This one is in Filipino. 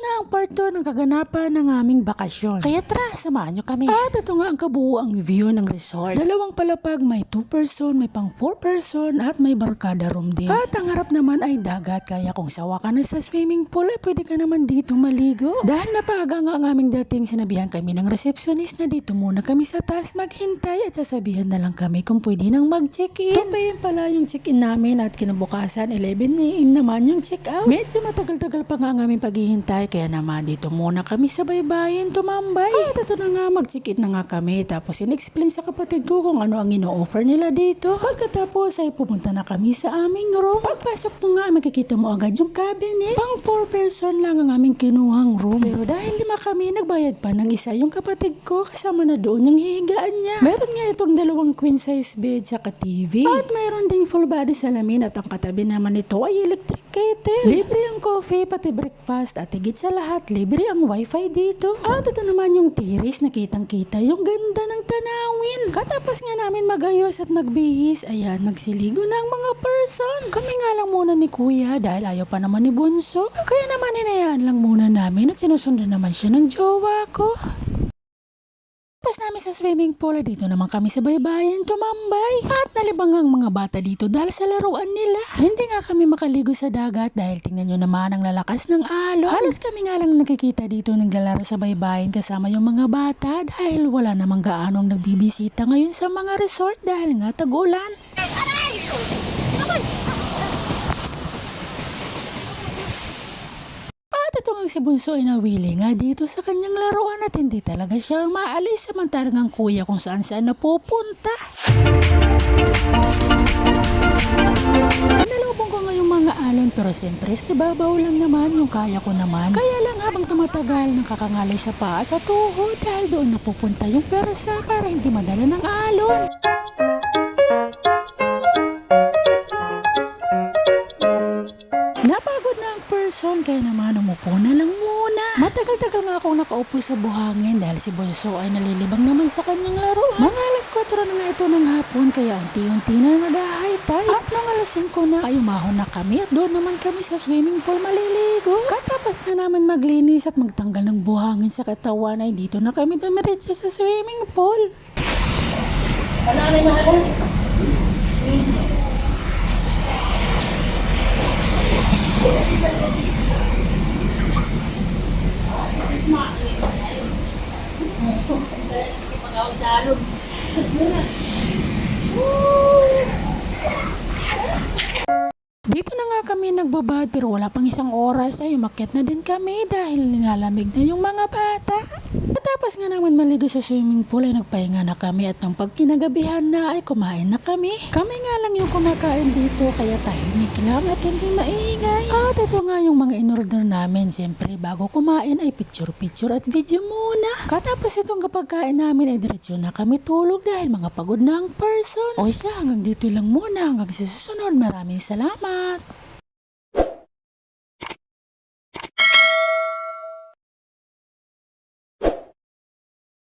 na ang part 2 ng kaganapan ng aming bakasyon. Kaya tara, samahan nyo kami. At ito nga ang kabuuang view ng resort. Dalawang palapag, may 2 person, may pang 4 person, at may barkada room din. At ang harap naman ay dagat, kaya kung sawa ka na sa swimming pool, ay pwede ka naman dito maligo. Dahil napaga nga ang aming dating, sinabihan kami ng receptionist na dito muna kami sa taas maghintay at sasabihan na lang kami kung pwede nang mag-check-in. Ito pa yun pala yung check-in namin at kinabukasan 11 AM naman yung check-out. Medyo matagal-tagal pa nga ang aming paghihintay, kaya naman dito muna kami sa baybayin tumambay. At ito na nga, mag-check-in na nga kami, tapos in-explain sa kapatid ko kung ano ang ino-offer nila dito. Pagkatapos ay pumunta na kami sa aming room. Pagpasok mo nga, makikita mo agad yung cabinet. Pang 4 person lang ang aming kinuhang room. Pero dahil 5 kami, nagbayad pa ng isa yung kapatid ko, kasama na doon yung hihigaan niya. Meron nga itong 2 queen size bed sa TV. At mayroon ding full body salamin at ang katabi naman ito ay electric kettle. Libre ang coffee, pati breakfast at higit sa lahat, libre ang wifi dito. At ito naman yung terrace, nakitang-kita yung ganda ng tanawin. Katapos nga namin magayos at magbihis, ayan, nagsiligo na ang mga person. Kami nga lang muna ni Kuya dahil ayaw pa naman ni Bunso. Kaya naman hinayaan lang muna namin at sinusundan naman siya ng jowa ko. Pas namin sa swimming pool, dito naman kami sa baybayin tumambay. At nalibang ang mga bata dito dahil sa laruan nila. Hindi nga kami makaligo sa dagat dahil tingnan nyo naman ang lalakas ng alon. Halos kami nga lang nakikita dito naglalaro sa baybayin kasama yung mga bata dahil wala namang gaano ang nagbibisita ngayon sa mga resort dahil nga tag-ulan. Ito nga si Bunso ay nawili nga dito sa kanyang laruan at hindi talaga siya maalis, samantalang ang kuya kung saan napupunta. Nalubong ko nga yung mga alon pero siyempre sa ibabaw lang naman yung kaya ko naman. Kaya lang habang tumatagal nakakangalay sa paa at sa tuhod dahil doon napupunta yung persa para hindi madala ng alon. Napagod na ang person kaya naman umupo na lang muna. Matagal-tagal nga akong nakaupo sa buhangin dahil si Bunso ay nalilibang naman sa kanyang laro. Mga alas 4 na ito ng hapon kaya unti-unti na nag-high-tide. At nung alas 5 na ay umahon na kami at doon naman kami sa swimming pool maliligo. Katapos na namin maglinis at magtanggal ng buhangin sa katawan ay dito na kami dumiretso sa swimming pool. Ano na yung dito na nga kami nagbabad pero wala pang isang oras ay umakyat na din kami dahil nilalamig na yung mga bata. Tapos nga naman maligo sa swimming pool ay nagpahinga na kami at nung pagkinagabihan na ay kumain na kami. Kami nga lang yung kumakain dito kaya tahimik lang at hindi maingay. At ito nga yung mga inorder namin. Siyempre bago kumain ay picture-picture at video muna. Katapos itong kapagkain namin ay diretsyo na kami tulog dahil mga pagod na ang person. O siya, hanggang dito lang muna. Hanggang sa susunod. Maraming salamat.